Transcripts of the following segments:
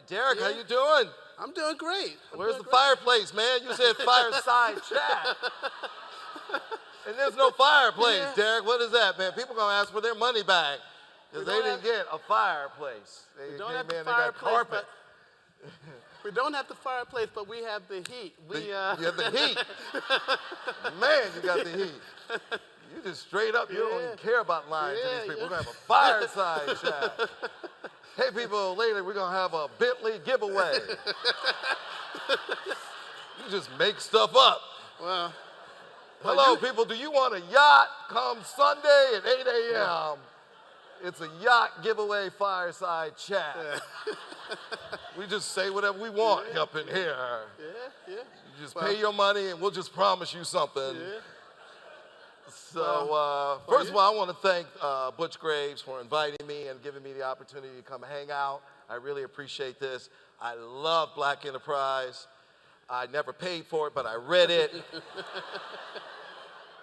Derek, how you doing? I'm doing great. Where's the fireplace, man? You said fireside chat. And there's no fireplace, Derek. What is that, man? People gonna ask for their money back because they didn't get a fireplace. They got carpet. We don't have the fireplace, but we have the heat. You have the heat. Man, you got the heat. You just straight up, you don't even care about lying to these people. We're gonna have a fireside chat. Hey people, later we're gonna have a Bentley giveaway. You just make stuff up. Well, hello people, do you want a yacht come Sunday at 8 a.m.? It's a yacht giveaway fireside chat. We just say whatever we want up in here. Yeah. You just pay your money and we'll just promise you something. So first of all, I want to thank Butch Graves for inviting me and giving me the opportunity to come hang out. I really appreciate this. I love Black Enterprise. I never paid for it, but I read it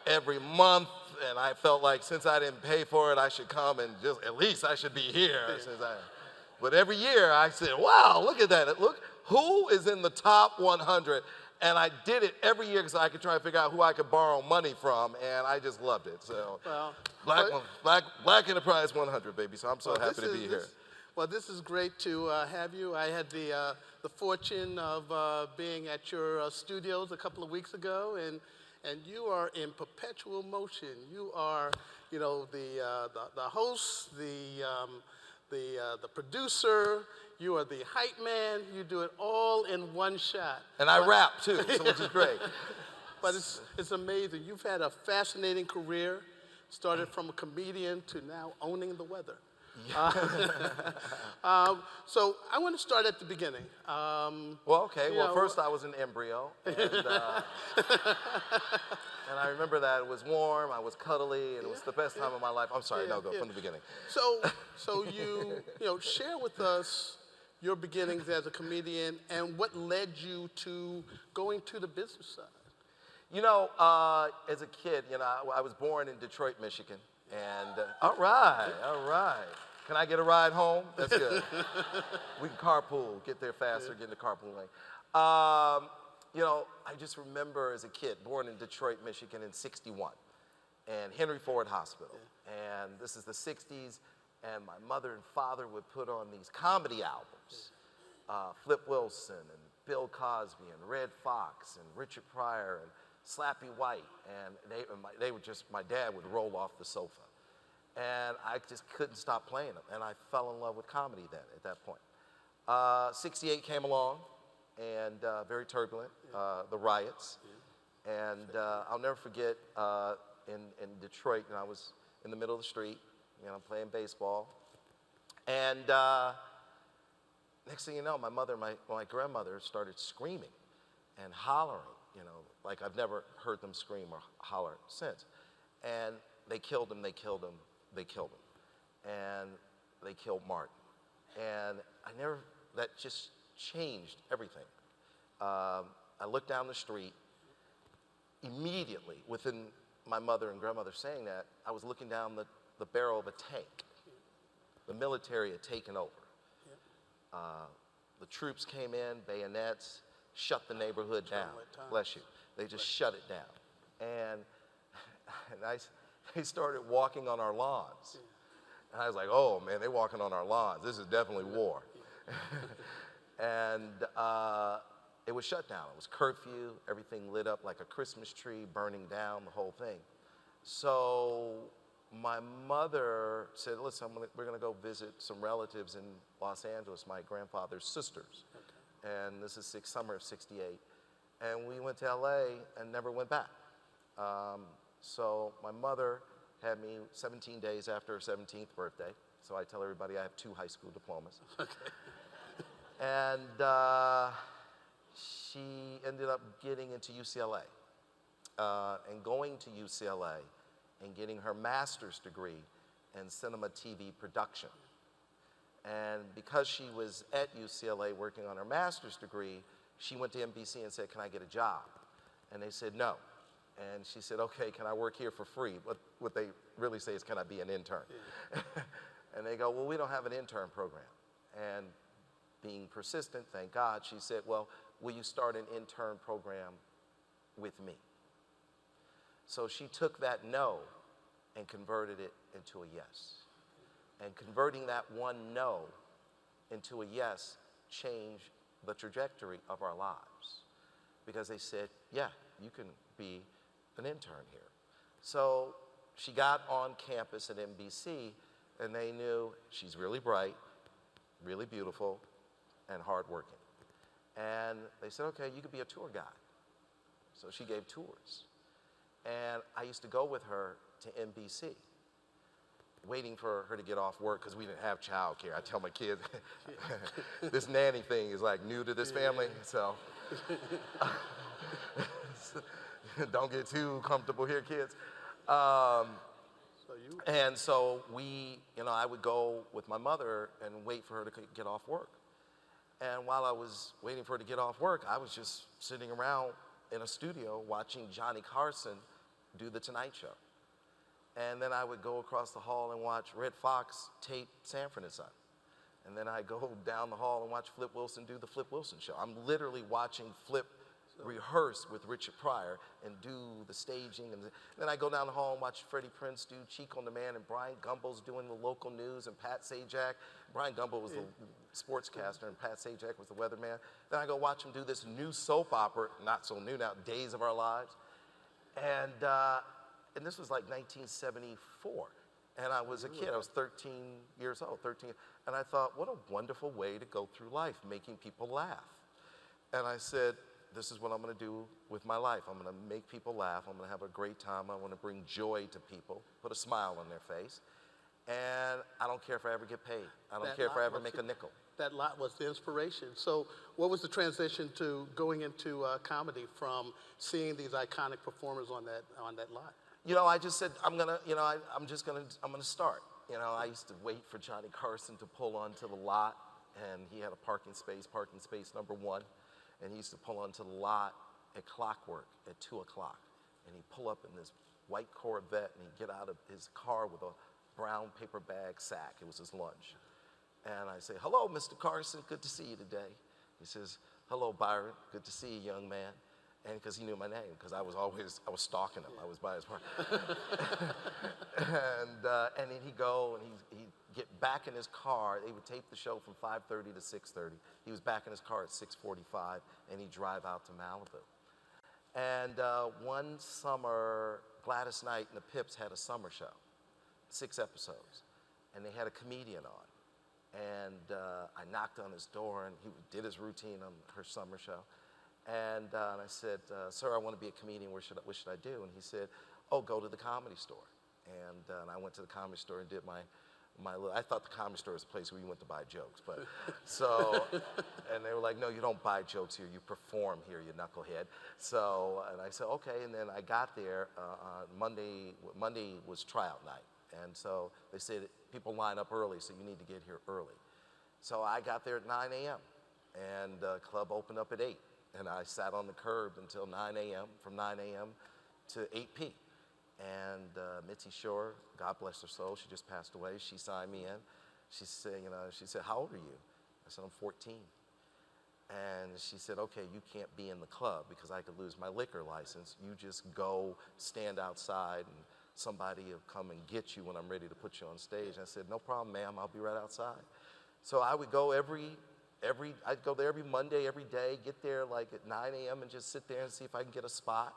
every month, and I felt like since I didn't pay for it, I should come and just, at least I should be here. But every year I said, wow, look at that. Look, who is in the top 100? And I did it every year because I could try to figure out who I could borrow money from, and I just loved it. So Black Enterprise 100, baby, so I'm so happy to be here. Well, this is great to have you. I had the fortune of being at your studios a couple of weeks ago, and you are in perpetual motion. You are, you know, the host, the producer. You are the hype man. You do it all in one shot. And I rap too, so which is great. But it's amazing. You've had a fascinating career. Started from a comedian to now owning the weather. So I want to start at the beginning. First I was an embryo, and I remember that it was warm, I was cuddly, and it was the best time of my life. I'm sorry, go from the beginning. So you share with us your beginnings as a comedian and what led you to going to the business side. You know, as a kid, I was born in Detroit, Michigan. And all right. Can I get a ride home? That's good. We can carpool, get there faster, get in the carpool lane. I just remember as a kid, born in Detroit, Michigan in '61, and Henry Ford Hospital. And this is the '60s, and my mother and father would put on these comedy albums. Flip Wilson and Bill Cosby and Red Fox and Richard Pryor and Slappy White, and my dad would roll off the sofa. And I just couldn't stop playing them, and I fell in love with comedy then, at that point. '68 came along, and very turbulent, the riots. And I'll never forget in Detroit, and I was in the middle of the street, playing baseball. And next thing you know, my mother, my grandmother started screaming and hollering, like I've never heard them scream or holler since. And they killed him, they killed him, they killed him. And they killed Martin. And that just changed everything. I looked down the street, immediately, within my mother and grandmother saying that, I was looking down the barrel of a tank. The military had taken over. The troops came in, bayonets, shut the neighborhood down. Bless you. They just shut it down. And they started walking on our lawns. And I was like, oh man, they're walking on our lawns. This is definitely war. And it was shut down. It was curfew, everything lit up like a Christmas tree, burning down, the whole thing. So my mother said, listen, we're gonna go visit some relatives in Los Angeles, my grandfather's sisters. And this is summer of '68. And we went to LA and never went back. So my mother had me 17 days after her 17th birthday. So I tell everybody I have 2 high school diplomas. And she ended up getting into UCLA and going to UCLA and getting her master's degree in cinema TV production. And because she was at UCLA working on her master's degree, she went to NBC and said, can I get a job? And they said no. And she said, okay, can I work here for free? What they really say is, can I be an intern? And they go, well, we don't have an intern program. And being persistent, thank God, she said, well, will you start an intern program with me? So she took that no and converted it into a yes. And converting that one no into a yes changed the trajectory of our lives. Because they said, yeah, you can be an intern here. So she got on campus at NBC, and they knew she's really bright, really beautiful, and hardworking. And they said, okay, you could be a tour guide. So she gave tours. And I used to go with her to NBC, waiting for her to get off work because we didn't have childcare. I tell my kids, this nanny thing is like new to this family, so don't get too comfortable here, kids. And so I would go with my mother and wait for her to get off work. And while I was waiting for her to get off work, I was just sitting around in a studio watching Johnny Carson do The Tonight Show. And then I would go across the hall and watch Red Fox tape Sanford and Son. And then I'd go down the hall and watch Flip Wilson do The Flip Wilson Show. I'm literally watching Flip rehearse with Richard Pryor and do the staging. And then I go down the hall and watch Freddie Prinze do Cheek on Demand, and Brian Gumbel's doing the local news, and Pat Sajak. Brian Gumbel was the sportscaster, and Pat Sajak was the weatherman. Then I go watch him do this new soap opera, not so new now, Days of Our Lives. And this was like 1974. And I was a kid, I was 13 years old, 13. And I thought, what a wonderful way to go through life, making people laugh. And I said, this is what I'm gonna do with my life. I'm gonna make people laugh, I'm gonna have a great time, I wanna bring joy to people, put a smile on their face. And I don't care if I ever get paid. I don't care if I ever make a nickel. That lot was the inspiration. So what was the transition to going into comedy from seeing these iconic performers on that lot? I just said, I'm gonna start. I used to wait for Johnny Carson to pull onto the lot, and he had a parking space number 1. And he used to pull onto the lot at clockwork at 2 o'clock. And he'd pull up in this white Corvette, and he'd get out of his car with a brown paper bag sack. It was his lunch. And I say, hello, Mr. Carson, good to see you today. He says, hello, Byron, good to see you, young man. And because he knew my name, because I was stalking him. I was by his party. and then he'd go, and he'd get back in his car. They would tape the show from 5:30 to 6:30. He was back in his car at 6:45, and he'd drive out to Malibu. And one summer, Gladys Knight and the Pips had a summer show, 6 episodes, and they had a comedian on. And I knocked on his door, and he did his routine on her summer show. And I said, sir, I want to be a comedian, what should I do? And he said, oh, go to the Comedy Store. And I went to the Comedy Store and did my little, I thought the Comedy Store was a place where you went to buy jokes, but and they were like, no, you don't buy jokes here, you perform here, you knucklehead. So, and I said, okay, and then I got there on Monday was tryout night. And so they said, people line up early, so you need to get here early. So I got there at 9 a.m. and the club opened up at 8. And I sat on the curb until 9 a.m., from 9 a.m. to 8 p. And Mitzi Shore, God bless her soul, she just passed away. She signed me in. She said, how old are you? I said, I'm 14. And she said, okay, you can't be in the club because I could lose my liquor license. You just go stand outside and somebody will come and get you when I'm ready to put you on stage. I said, no problem, ma'am, I'll be right outside. So I would go I'd go there every Monday, every day, get there like at 9 a.m. and just sit there and see if I can get a spot.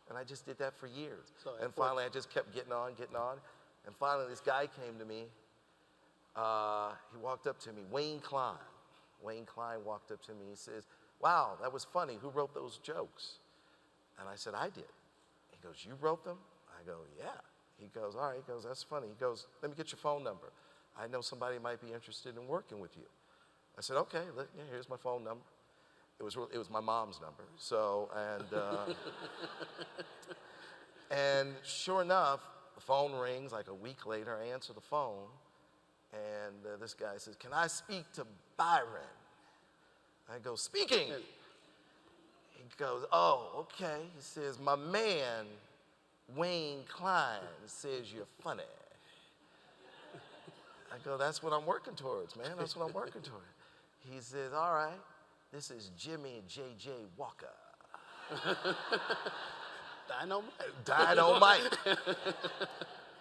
And I just did that for years. And finally, I just kept getting on. And finally, this guy came to me. He walked up to me, Wayne Klein. Wayne Klein walked up to me. He says, wow, that was funny. Who wrote those jokes? And I said, I did. He goes, you wrote them? I go, yeah. He goes, all right. He goes, that's funny. He goes, let me get your phone number. I know somebody might be interested in working with you. I said, okay, here's my phone number. It was my mom's number. So, and sure enough, the phone rings like a week later. I answer the phone, and this guy says, can I speak to Byron? I go, speaking. He goes, oh, okay. He says, my man, Wayne Klein, says you're funny. I go, that's what I'm working towards, man. That's what I'm working towards. He says, all right, this is Jimmy J.J. Walker. Dynamite. Dynamite.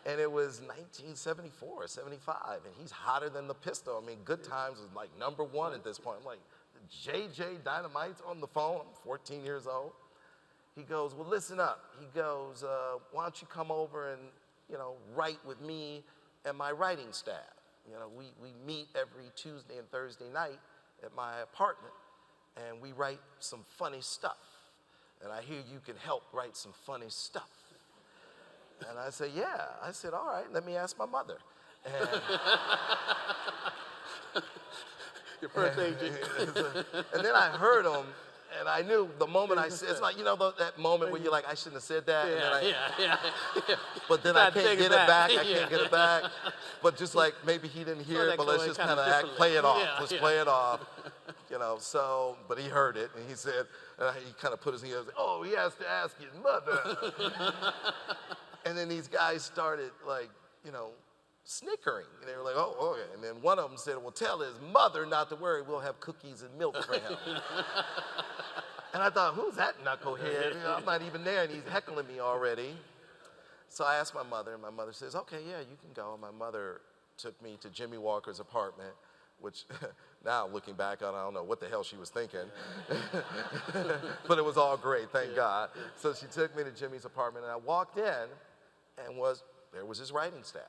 And it was 1974 or 75, and he's hotter than the pistol. I mean, Good Times was like #1 at this point. I'm like, J.J. Dynamite's on the phone. I'm 14 years old. He goes, well, listen up. He goes, why don't you come over and, write with me and my writing staff. We meet every Tuesday and Thursday night at my apartment, and we write some funny stuff. And I hear you can help write some funny stuff. And I said, yeah. I said, all right, let me ask my mother. And Your first thing. and then I heard him, and I knew the moment I said, it's like, that moment where you're like, I shouldn't have said that. Yeah. But then I can't get it back. I can't get it back. But just like maybe he didn't hear it, but let's just kind of play it off. Let's play it off. But he heard it, and he said, he kind of put his hands, oh, he has to ask his mother. And then these guys started snickering. And they were like, oh, okay. And then one of them said, well, tell his mother not to worry, we'll have cookies and milk for him. And I thought, who's that knucklehead? I'm not even there, and he's heckling me already. So I asked my mother, and my mother says, okay, yeah, you can go. And my mother took me to Jimmy Walker's apartment, which now looking back on, I don't know what the hell she was thinking. But it was all great, thank God. So she took me to Jimmy's apartment, and I walked in, and there was his writing staff.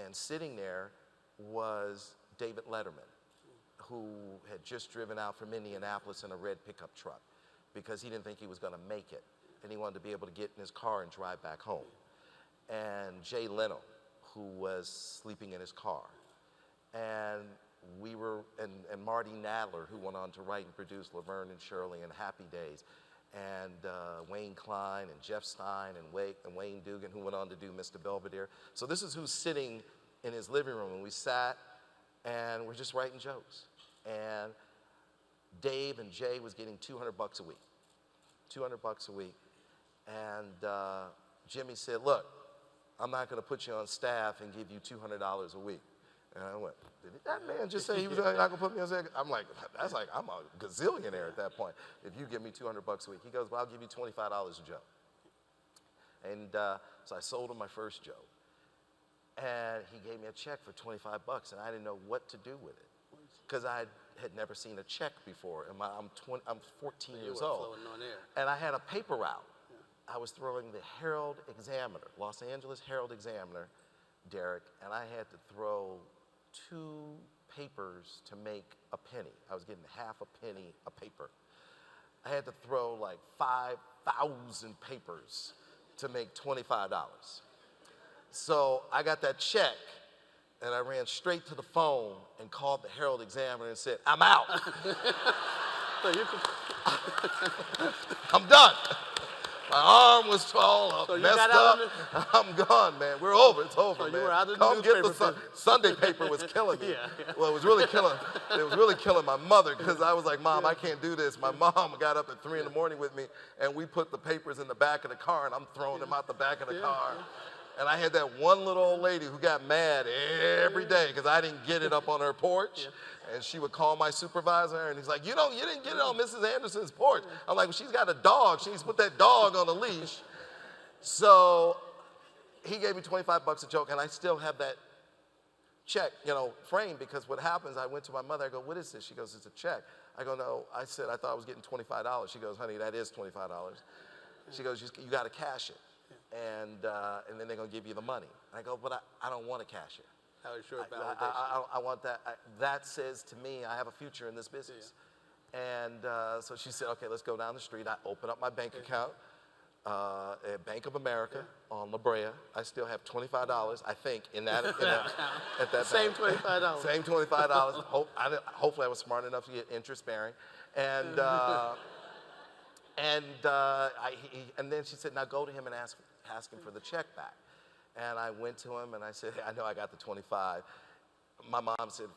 And sitting there was David Letterman, who had just driven out from Indianapolis in a red pickup truck because he didn't think he was going to make it. And he wanted to be able to get in his car and drive back home. And Jay Leno, who was sleeping in his car. And and Marty Nadler, who went on to write and produce Laverne and Shirley and Happy Days. And Wayne Klein and Jeff Stein and Wayne Dugan, who went on to do Mr. Belvedere. So this is who's sitting in his living room, and we sat, and we're just writing jokes. And Dave and Jay was getting $200 a week, $200 a week. And Jimmy said, look, I'm not going to put you on staff and give you $200 a week. And I went, did that man just say he was not going to put me on staff? I'm like, I'm a gazillionaire at that point. If you give me $200 a week. He goes, well, I'll give you $25 a joke. And so I sold him my first joke. And he gave me a check for $25, and I didn't know what to do with it because I had never seen a check before. And I'm 14 years old. And I had a paper route. I was throwing the Herald Examiner, Los Angeles Herald Examiner, Derek, and I had to throw 2 papers to make a penny. I was getting half a penny a paper. I had to throw like 5,000 papers to make $25. So I got that check, and I ran straight to the phone and called the Herald Examiner and said, I'm out. So you could... I'm done. My arm was all messed up. I'm gone, man. We're over. It's over, man. You were out of the Come get the newspaper Sunday paper was killing me. Yeah. Well, it was really killing my mother because I was like, Mom, I can't do this. My mom got up at 3 in the morning with me, and we put the papers in the back of the car, and I'm throwing them out the back of the car. And I had that one little old lady who got mad every day because I didn't get it up on her porch. And she would call my supervisor, and he's like, you didn't get it on Mrs. Anderson's porch. I'm like, well, she's got a dog. She needs to put that dog on a leash. So he gave me $25 a joke, and I still have that check, framed, because what happens, I went to my mother, I go, what is this? She goes, it's a check. I go, no. I said, I thought I was getting $25. She goes, honey, that is $25. She goes, you got to cash it, and then they're going to give you the money. I go, but I don't want to cash it. How is your validation? I want that. That says to me, I have a future in this business. And so she said, okay, let's go down the street. I open up my bank account at Bank of America on La Brea. I still have $25, I think, at that Same bank. $25. Same $25. Hopefully I was smart enough to get interest bearing. And and then she said, now go to him and ask him for the check back. And I went to him and I said, hey, I know I got the 25. My mom said,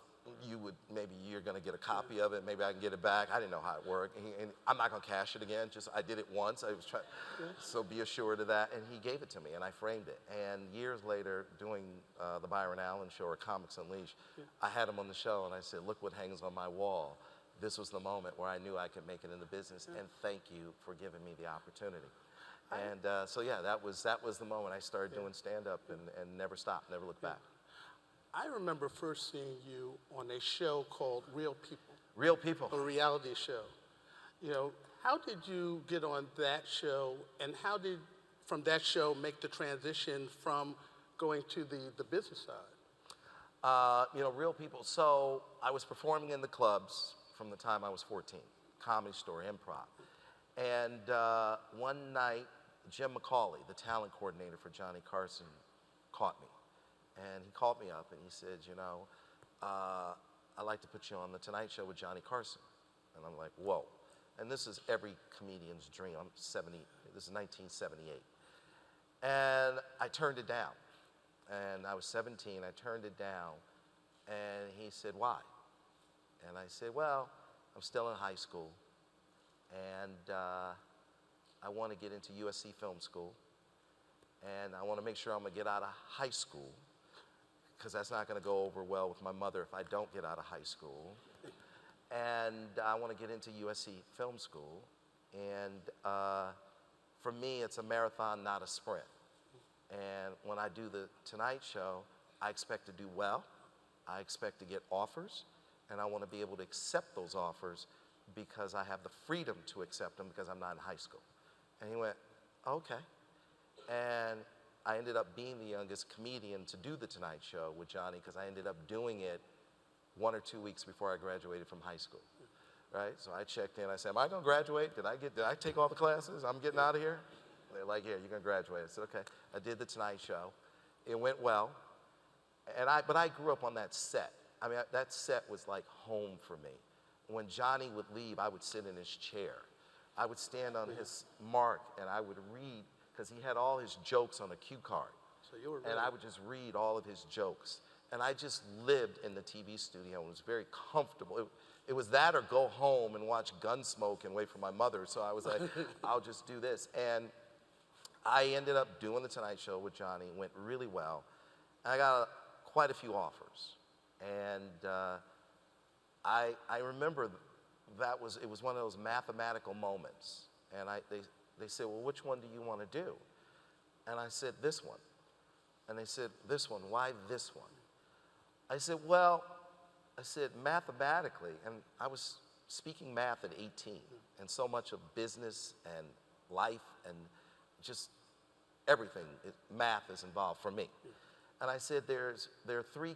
you're gonna get a copy of it, maybe I can get it back. I didn't know how it worked. And I'm not gonna cash it again, I did it once. I was trying, so be assured of that. And he gave it to me and I framed it. And years later, doing the Byron Allen show or Comics Unleashed, I had him on the show and I said, look what hangs on my wall. this was the moment where I knew I could make it in the business, and thank you for giving me the opportunity. And so yeah, that was the moment I started doing stand-up and never stopped, never looked back. I remember first seeing you on a show called Real People, Real people. a reality show. You know, how did you get on that show, and how did, from that show, make the transition from going to the business side? You know, Real People. So I was performing in the clubs from the time I was 14, Comedy Store, improv. And one night, Jim McCauley, the talent coordinator for Johnny Carson, caught me. And he called me up and he said, you know, I'd like to put you on The Tonight Show with Johnny Carson. And I'm like, whoa. And this is every comedian's dream. This is 1978. And I turned it down. And I was 17, I turned it down. And he said, why? And I said, well, I'm still in high school. And I want to get into USC Film School. And I want to make sure I'm going to get out of high school, because that's not going to go over well with my mother if I don't get out of high school. And I want to get into USC Film School. And for me, it's a marathon, not a sprint. And when I do The Tonight Show, I expect to do well. I expect to get offers. And I want to be able to accept those offers because I have the freedom to accept them because I'm not in high school. And he went, okay. And I ended up being the youngest comedian to do The Tonight Show with Johnny, because I ended up doing it 1 or 2 weeks before I graduated from high school, right? So I checked in, I said, am I gonna graduate? Did I take all the classes? I'm getting out of here? They're like, yeah, you're gonna graduate. I said, okay. I did The Tonight Show. It went well. But I grew up on that set. I mean, that set was like home for me. When Johnny would leave, I would sit in his chair. I would stand on his mark and I would read, because he had all his jokes on a cue card. So you were really... And I would just read all of his jokes. And I just lived in the TV studio and was very comfortable. It was that or go home and watch Gunsmoke and wait for my mother. So I was like, I'll just do this. And I ended up doing The Tonight Show with Johnny. It went really well. And I got quite a few offers. And I remember it was one of those mathematical moments. And they said, well, which one do you want to do? And I said, this one. And they said, this one, why this one? I said, well, mathematically, and I was speaking math at 18, and so much of business and life and just everything, math is involved for me. And I said, there are 3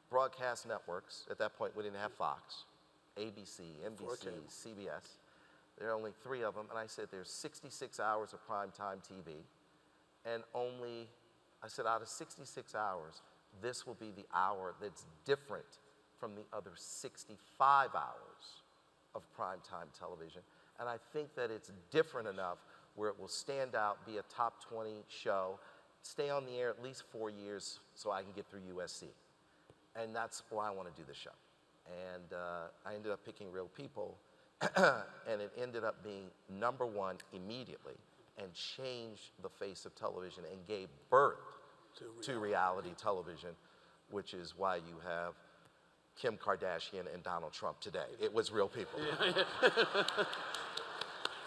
broadcast networks. At that point, we didn't have Fox, ABC, NBC, CBS. There are only 3 of them. And I said, there's 66 hours of primetime TV. And I said, out of 66 hours, this will be the hour that's different from the other 65 hours of primetime television. And I think that it's different enough where it will stand out, be a top 20 show, stay on the air at least 4 years so I can get through USC. And that's why I want to do the show. And I ended up picking Real People, and it ended up being #1 immediately and changed the face of television and gave birth to reality television, which is why you have Kim Kardashian and Donald Trump today. It was Real People.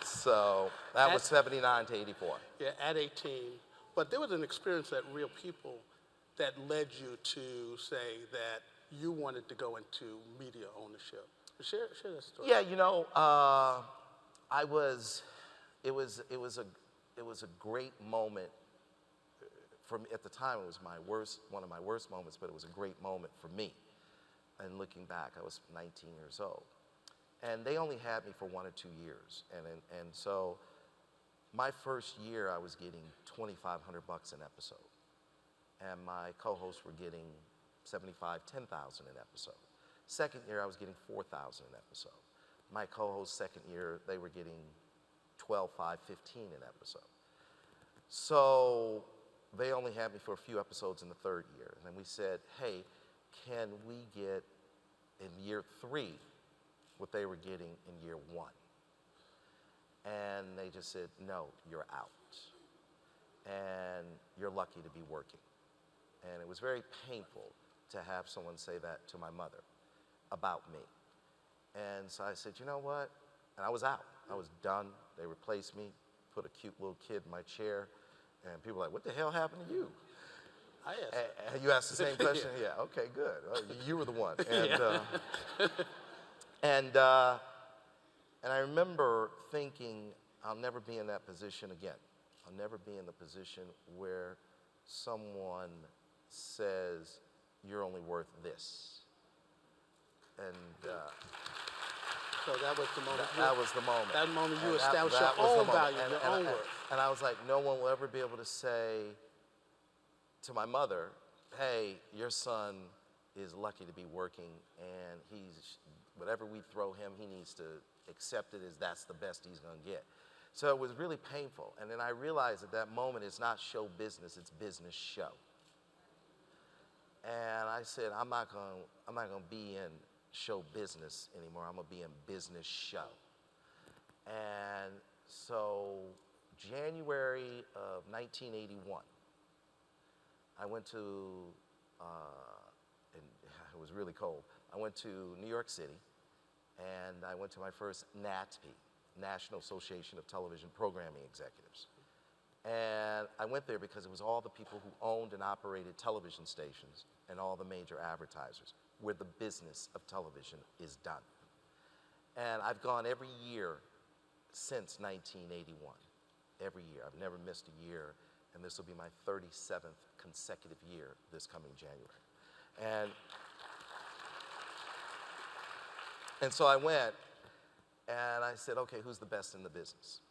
So that was 79 to 84. Yeah, at 18. But there was an experience at Real People that led you to say that you wanted to go into media ownership. Share that story. Yeah, you know, it was a great moment for me. At the time, it was one of my worst moments, but it was a great moment for me. And looking back, I was 19 years old. And they only had me for 1 or 2 years. And so my first year, I was getting $2,500 an episode. And my co-hosts were getting $75,000, $10,000 an episode. Second year, I was getting $4,000 an episode. My co-hosts second year, they were getting $12,500, $15,000 an episode. So they only had me for a few episodes in the third year. And then we said, hey, can we get in year 3 what they were getting in year 1? And they just said, no, you're out. And you're lucky to be working. And it was very painful to have someone say that to my mother about me. And so I said, you know what? And I was out. I was done. They replaced me, put a cute little kid in my chair, and people were like, what the hell happened to you? I asked. You asked the same question? Yeah, okay, good. Well, you were the one. And, and I remember thinking, I'll never be in that position again. I'll never be in the position where someone says, you're only worth this. And So that was the moment. that was the moment. That moment you And established that your was the own moment. value, your own worth. And I was like, no one will ever be able to say to my mother, hey, your son is lucky to be working, and whatever we throw him, he needs to accept it as that's the best he's gonna get. So it was really painful. And then I realized at that moment, it's not show business, it's business show. And I said, I'm not gonna be in show business anymore. I'm gonna be in business show. And so January of 1981, I went to, and it was really cold. I went to New York City, and I went to my first NATP, National Association of Television Programming Executives. And I went there because it was all the people who owned and operated television stations and all the major advertisers, where the business of television is done. And I've gone every year since 1981, every year. I've never missed a year, and this will be my 37th consecutive year this coming January. And so I went, and I said, okay, who's the best in the business?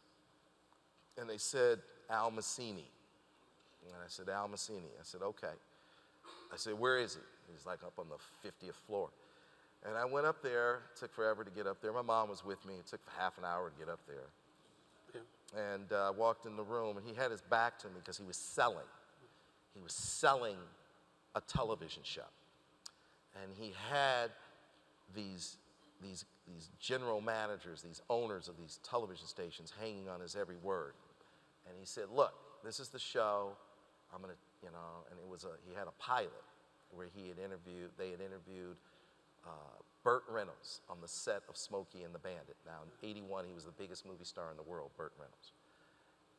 And they said, Al Massini. And I said, Al Massini. I said, okay. I said, where is he? He's like up on the 50th floor. And I went up there. It took forever to get up there. My mom was with me. It took half an hour to get up there. Yeah. And I walked in the room, and he had his back to me because he was selling. He was selling a television show. And he had these general managers, these owners of these television stations hanging on his every word. And he said, look, this is the show. I'm gonna, and he had a pilot where they had interviewed Burt Reynolds on the set of Smokey and the Bandit. Now in '81, he was the biggest movie star in the world, Burt Reynolds.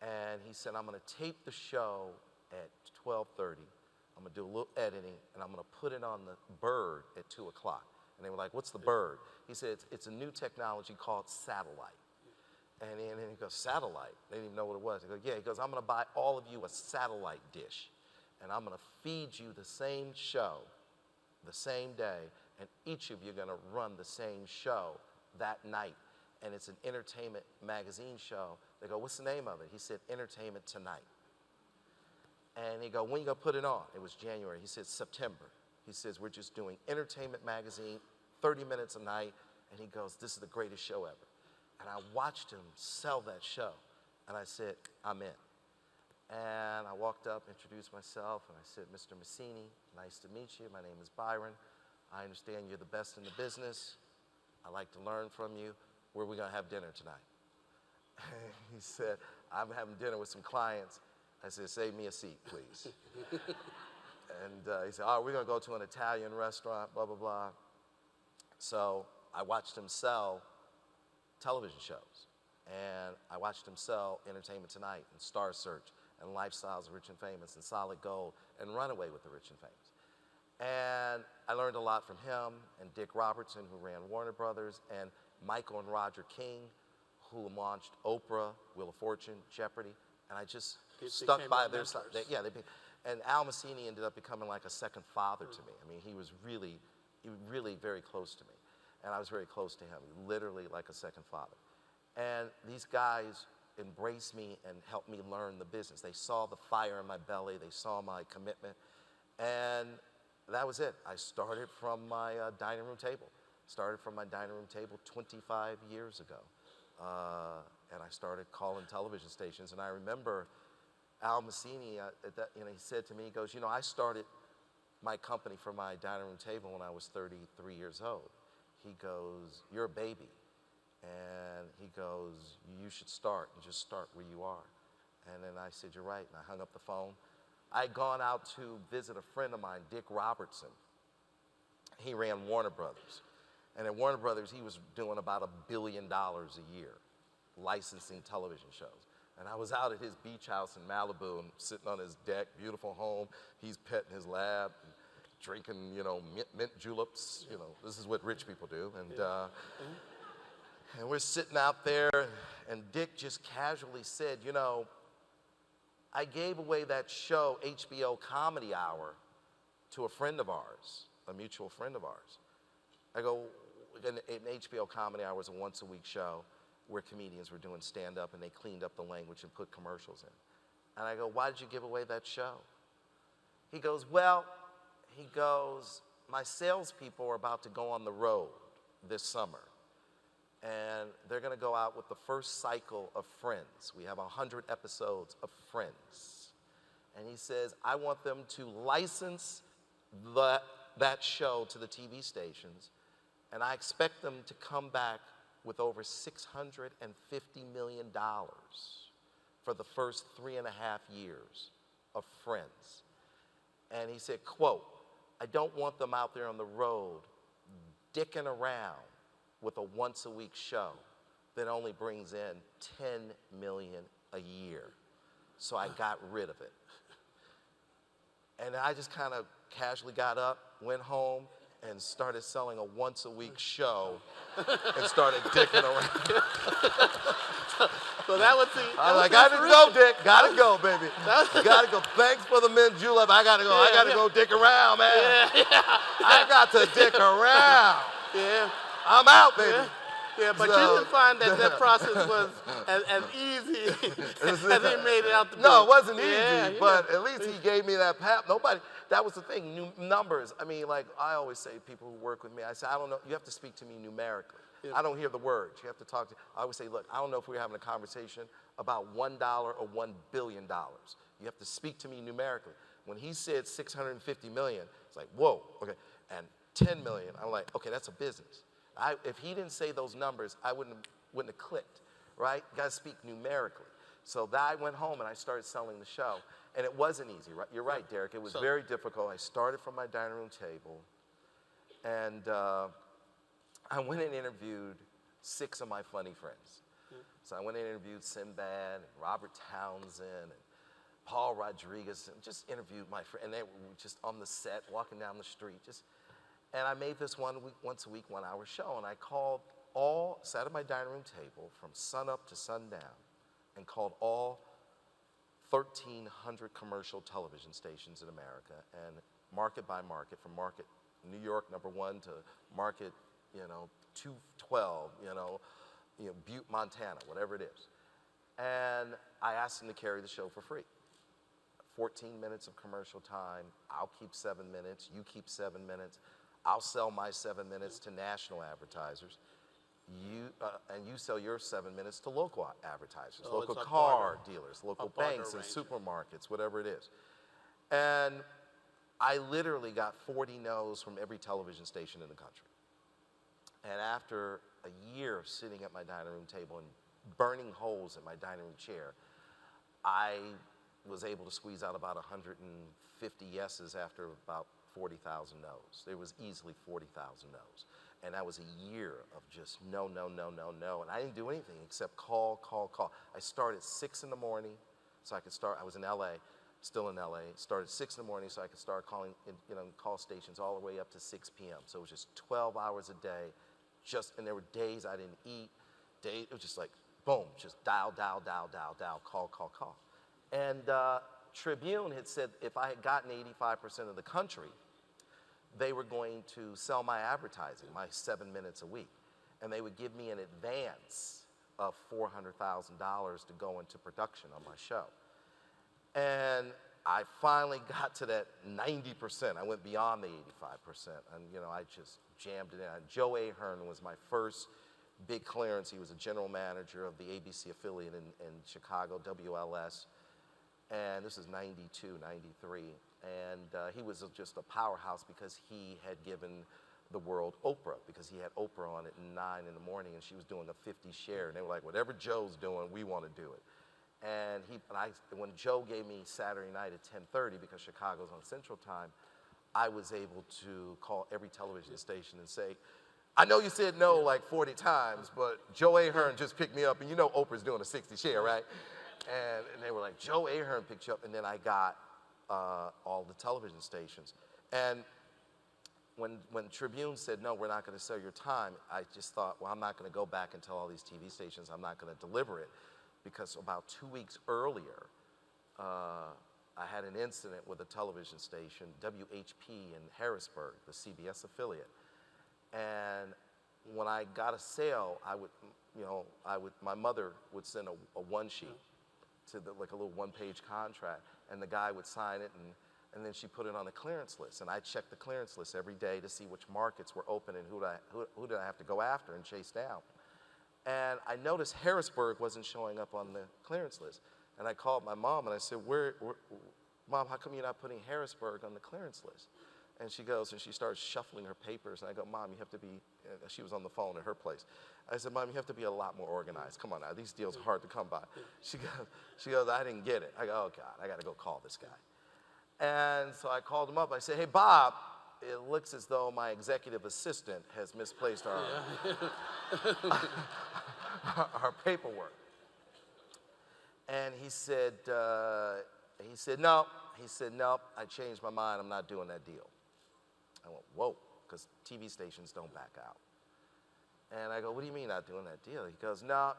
And he said, I'm gonna tape the show at 12:30. I'm gonna do a little editing, and I'm gonna put it on the Bird at 2 o'clock. And they were like, what's the Bird? He said, it's a new technology called satellite. And then he goes, satellite? They didn't even know what it was. He goes, yeah. He goes, I'm gonna buy all of you a satellite dish, and I'm gonna feed you the same show the same day, and each of you are gonna run the same show that night. And it's an entertainment magazine show. They go, what's the name of it? He said, Entertainment Tonight. And he go, when you gonna put it on? It was January. He said, September. He says, we're just doing entertainment magazine, 30 minutes a night. And he goes, this is the greatest show ever. And I watched him sell that show. And I said, I'm in. And I walked up, introduced myself, and I said, Mr. Massini, nice to meet you. My name is Byron. I understand you're the best in the business. I'd like to learn from you. Where are we gonna have dinner tonight? He said, I'm having dinner with some clients. I said, save me a seat, please. And he said, all right, we're gonna go to an Italian restaurant, blah, blah, blah. So I watched him sell television shows. And I watched him sell Entertainment Tonight and Star Search and Lifestyles of Rich and Famous and Solid Gold and Runaway with the Rich and Famous. And I learned a lot from him and Dick Robertson, who ran Warner Brothers, and Michael and Roger King, who launched Oprah, Wheel of Fortune, Jeopardy. And I just stuck by their side. And Al Massini ended up becoming like a second father to me. I mean, he was really very close to me. And I was very close to him, literally like a second father. And these guys embraced me and helped me learn the business. They saw the fire in my belly. They saw my commitment. And that was it. I started from my dining room table. Started from my dining room table 25 years ago. And I started calling television stations. And I remember Al Massini, he said to me, he goes, I started my company from my dining room table when I was 33 years old. He goes, you're a baby. And he goes, you should start, and just start where you are. And then I said, you're right, and I hung up the phone. I'd gone out to visit a friend of mine, Dick Robertson. He ran Warner Brothers. And at Warner Brothers, he was doing about $1 billion a year, licensing television shows. And I was out at his beach house in Malibu and sitting on his deck, beautiful home. He's petting his lab, and drinking, mint juleps. This is what rich people do. And we're sitting out there, and Dick just casually said, I gave away that show, HBO Comedy Hour, to a friend of ours, a mutual friend of ours. I go, an HBO Comedy Hour was a once-a-week show where comedians were doing stand-up, and they cleaned up the language and put commercials in. And I go, why did you give away that show? He goes, my salespeople are about to go on the road this summer. And they're going to go out with the first cycle of Friends. We have 100 episodes of Friends. And he says, I want them to license that show to the TV stations, and I expect them to come back with over $650 million for the first 3.5 years of Friends. And he said, quote, I don't want them out there on the road dicking around with a once-a-week show that only brings in $10 million a year. So I got rid of it. And I just kind of casually got up, went home, and started selling a once-a-week show and started dicking around. So that was the. I'm like, gotta go, Dick. Gotta go, baby. Gotta go. Thanks for the mint julep. I gotta go. I gotta go dick around, man. I got to dick around. Yeah. I'm out, baby. Yeah, but you didn't find that process was as easy as he made it out the book. No, it wasn't easy, but at least he gave me that pap. That was the thing, numbers. I mean, like I always say, people who work with me, I say, I don't know, you have to speak to me numerically. Yeah. I don't hear the words. You have to talk to, I always say, look, I don't know if we're having a conversation about $1 or $1 billion. You have to speak to me numerically. When he said 650 million, it's like, whoa, okay, and 10 million, I'm like, okay, that's a business. If he didn't say those numbers, I wouldn't have clicked, right? You gotta speak numerically. So I went home and I started selling the show. And it wasn't easy, right? You're right, Derek. It was very difficult. I started from my dining room table, and I went and interviewed 6 of my funny friends. So I went and interviewed Sinbad, and Robert Townsend, and Paul Rodriguez, and just interviewed my friends. And they were just on the set, walking down the street, and I made this once a week, 1-hour show, and I sat at my dining room table from sunup to sundown, and called all 1,300 commercial television stations in America, and market by market, from market New York #1 to market, 212, Butte, Montana, whatever it is. And I asked them to carry the show for free. 14 minutes of commercial time. I'll keep 7 minutes. You keep 7 minutes. I'll sell my 7 minutes to national advertisers. You sell your 7 minutes to local advertisers, local car dealers, local banks and supermarkets, whatever it is. And I literally got 40 no's from every television station in the country. And after a year of sitting at my dining room table and burning holes in my dining room chair, I was able to squeeze out about 150 yeses after about 40,000 no's. There was easily 40,000 no's. And that was a year of just no, no, no, no, no. And I didn't do anything except call, call, call. I started 6 in the morning so I could start. I was in LA, still in LA. Started 6 in the morning so I could start calling, call stations all the way up to 6 p.m. So it was just 12 hours a day. And there were days I didn't eat. It was just like, boom, just dial, dial, dial, dial, dial, call, call, call. And Tribune had said if I had gotten 85% of the country, they were going to sell my advertising, my 7 minutes a week. And they would give me an advance of $400,000 to go into production on my show. And I finally got to that 90%. I went beyond the 85%. And I just jammed it in. And Joe Ahern was my first big clearance. He was a general manager of the ABC affiliate in Chicago, WLS. And this is 92, 93. And he was just a powerhouse because he had given the world Oprah, because he had Oprah on at 9 in the morning and she was doing a 50 share. And they were like, whatever Joe's doing, we want to do it. And when Joe gave me Saturday night at 10:30, because Chicago's on Central Time, I was able to call every television station and say, I know you said no like 40 times, but Joe Ahern just picked me up, and you know Oprah's doing a 60 share, right? And they were like, Joe Ahern picked you up, and then I got all the television stations. And when Tribune said, no, we're not going to sell your time, I just thought, well, I'm not going to go back and tell all these TV stations I'm not going to deliver it, because about 2 weeks earlier, I had an incident with a television station, WHP in Harrisburg, the CBS affiliate. And when I got a sale, my mother would send a one sheet to like a little one-page contract, and the guy would sign it, and then she put it on the clearance list. And I checked the clearance list every day to see which markets were open and who did I have to go after and chase down. And I noticed Harrisburg wasn't showing up on the clearance list. And I called my mom and I said, Mom, how come you're not putting Harrisburg on the clearance list? And she goes, and she starts shuffling her papers. And I go, Mom, you have to be, she was on the phone at her place. I said, Mom, you have to be a lot more organized. Come on now, these deals are hard to come by. She goes, I didn't get it. I go, oh God, I got to go call this guy. And so I called him up. I said, hey, Bob, it looks as though my executive assistant has misplaced our paperwork. And he said, no. He said, no, I changed my mind. I'm not doing that deal. I went, whoa, because TV stations don't back out. And I go, what do you mean not doing that deal? He goes, no.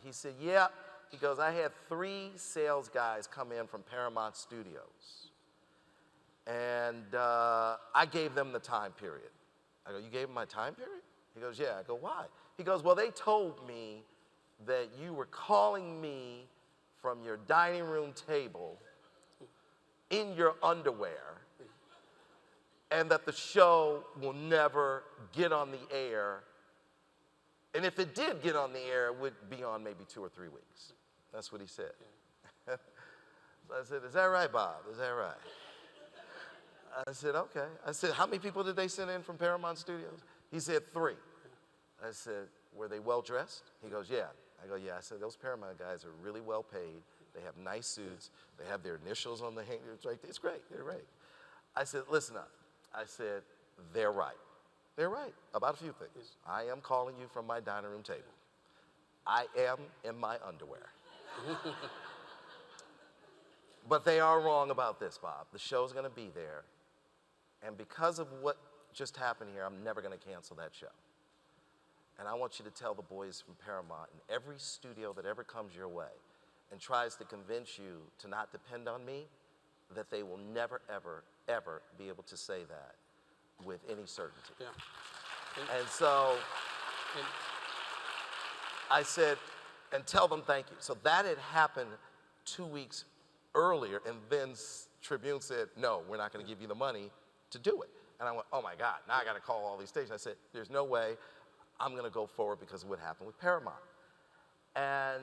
He said, yeah. He goes, I had 3 sales guys come in from Paramount Studios. And I gave them the time period. I go, you gave them my time period? He goes, yeah. I go, why? He goes, well, they told me that you were calling me from your dining room table in your underwear, and that the show will never get on the air. And if it did get on the air, it would be on maybe 2 or 3 weeks. That's what he said. So I said, is that right, Bob? Is that right? I said, okay. I said, how many people did they send in from Paramount Studios? He said 3. I said, were they well-dressed? He goes, yeah. I go, yeah. I said, those Paramount guys are really well paid. They have nice suits. They have their initials on the hangers. It's great. They're right. I said, listen up. I said, they're right. They're right about a few things. I am calling you from my dining room table. I am in my underwear. But they are wrong about this, Bob. The show's going to be there. And because of what just happened here, I'm never going to cancel that show. And I want you to tell the boys from Paramount and every studio that ever comes your way and tries to convince you to not depend on me, that they will never, ever, ever be able to say that with any certainty. Yeah. And so I said, and tell them thank you. So that had happened 2 weeks earlier, and then Tribune said, no, we're not going to give you the money to do it. And I went, oh my God, now I got to call all these stations. I said, there's no way I'm going to go forward because of what happened with Paramount. And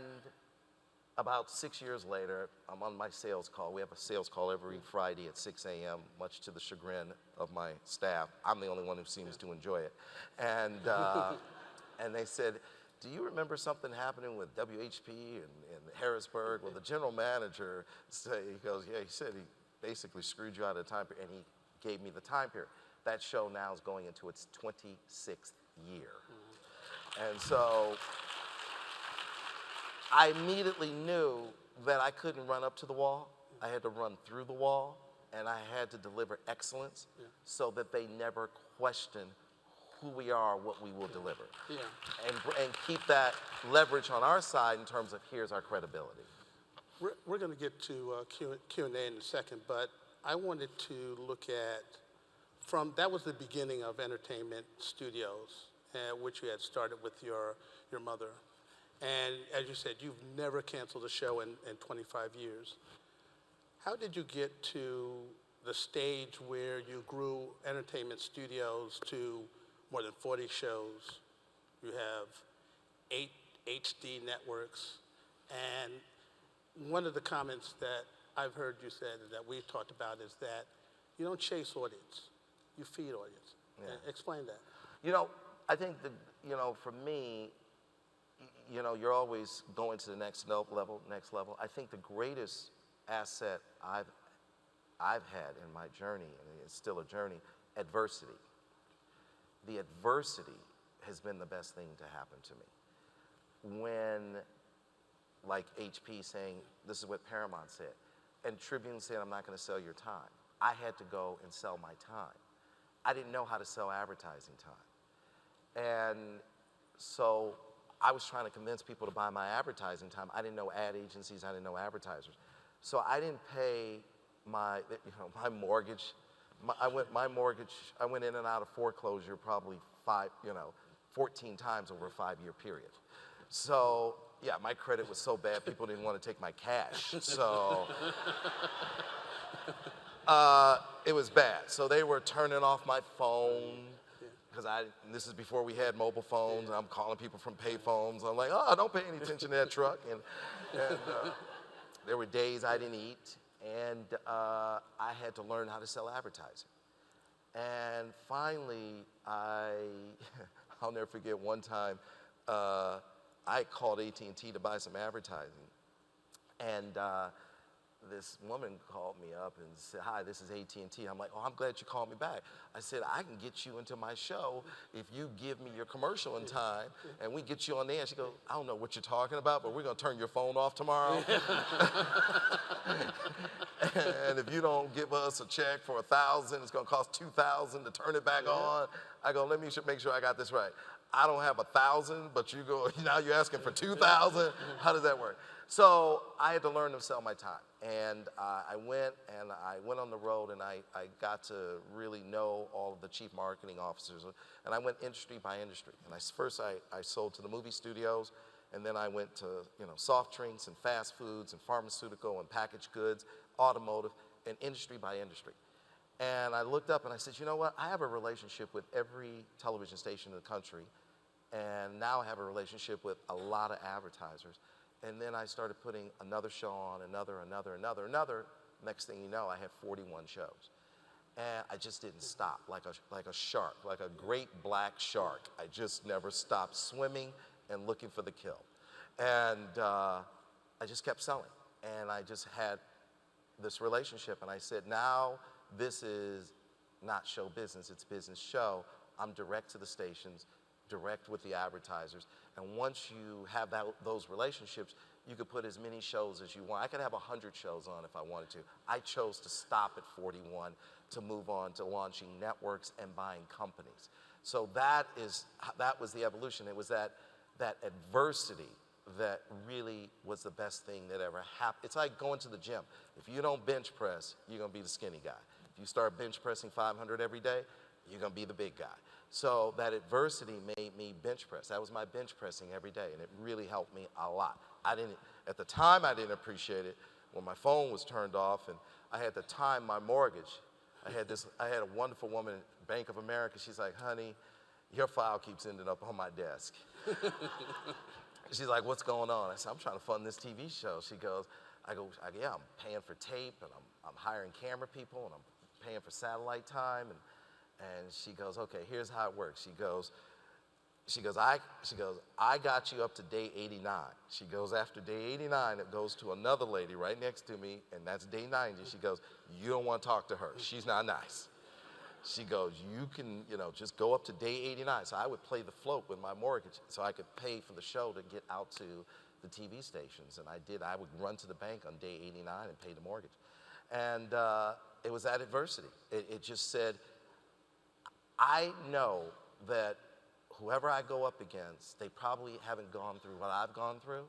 about 6 years later, I'm on my sales call. We have a sales call every Friday at 6 a.m., much to the chagrin of my staff. I'm the only one who seems to enjoy it. And, and they said, do you remember something happening with WHP and Harrisburg? Well, the general manager said, he goes, yeah, he said he basically screwed you out of the time period, and he gave me the time period. That show now is going into its 26th year. And so I immediately knew that I couldn't run up to the wall. I had to run through the wall, and I had to deliver excellence so that they never question who we are, what we will deliver. Yeah. And keep that leverage on our side in terms of here's our credibility. We're going to get to Q&A in a second, but I wanted to look at that was the beginning of Entertainment Studios, which you had started with your mother. And as you said, you've never canceled a show in 25 years. How did you get to the stage where you grew Entertainment Studios to more than 40 shows? You have 8 HD networks. And one of the comments that I've heard you say that we've talked about is that you don't chase audience, you feed audience. Yeah. Explain that. You know, I think that, for me, you're always going to the next level. I think the greatest asset I've had in my journey, and it's still a journey, adversity. The adversity has been the best thing to happen to me. When, like HP saying, this is what Paramount said, and Tribune said, I'm not going to sell your time. I had to go and sell my time. I didn't know how to sell advertising time. And so I was trying to convince people to buy my advertising time. I didn't know ad agencies, I didn't know advertisers. So I didn't pay my mortgage. I went in and out of foreclosure probably 14 times over a 5-year period. So yeah, my credit was so bad, people didn't want to take my cash. So it was bad. So they were turning off my phone, because this is before we had mobile phones, and I'm calling people from pay phones. I'm like, oh, don't pay any attention to that truck. And there were days I didn't eat, and I had to learn how to sell advertising. And finally, I'll never forget one time, I called AT&T to buy some advertising. And this woman called me up and said, hi, this is AT&T. I'm like, oh, I'm glad you called me back. I said, I can get you into my show if you give me your commercial in time, and we get you on there. She goes, I don't know what you're talking about, but we're going to turn your phone off tomorrow. And if you don't give us a check for $1,000, it's going to cost $2,000 to turn it back on. I go, let me make sure I got this right. I don't have 1,000, but you go, now you're asking for 2,000? How does that work? So I had to learn to sell my time. And I went on the road, and I got to really know all of the chief marketing officers. And I went industry by industry. And first I sold to the movie studios, and then I went to soft drinks and fast foods and pharmaceutical and packaged goods, automotive, and industry by industry. And I looked up and I said, you know what? I have a relationship with every television station in the country, and now I have a relationship with a lot of advertisers. And then I started putting another show on, another. Next thing you know, I had 41 shows. And I just didn't stop, like a shark, like a great black shark. I just never stopped swimming and looking for the kill. And I just kept selling. And I just had this relationship. And I said, now this is not show business, it's business show. I'm direct to the stations, direct with the advertisers. And once you have those relationships, you could put as many shows as you want. I could have 100 shows on if I wanted to. I chose to stop at 41 to move on to launching networks and buying companies. So that was the evolution. It was that adversity that really was the best thing that ever happened. It's like going to the gym. If you don't bench press, you're gonna be the skinny guy. If you start bench pressing 500 every day, you're gonna be the big guy. So that adversity made me bench press. That was my bench pressing every day, and it really helped me a lot. At the time, I didn't appreciate it when my phone was turned off and I had to time my mortgage. I had a wonderful woman at Bank of America. She's like, honey, your file keeps ending up on my desk. She's like, what's going on? I said, I'm trying to fund this TV show. She goes, yeah, I'm paying for tape, and I'm hiring camera people, and I'm paying for satellite time, and she goes, okay, here's how it works. She goes, I got you up to day 89. She goes, after day 89, it goes to another lady right next to me, and that's day 90. She goes, you don't want to talk to her. She's not nice. She goes, you can, just go up to day 89. So I would play the float with my mortgage so I could pay for the show to get out to the TV stations. And I would run to the bank on day 89 and pay the mortgage. And it was that adversity. It just said, I know that whoever I go up against, they probably haven't gone through what I've gone through,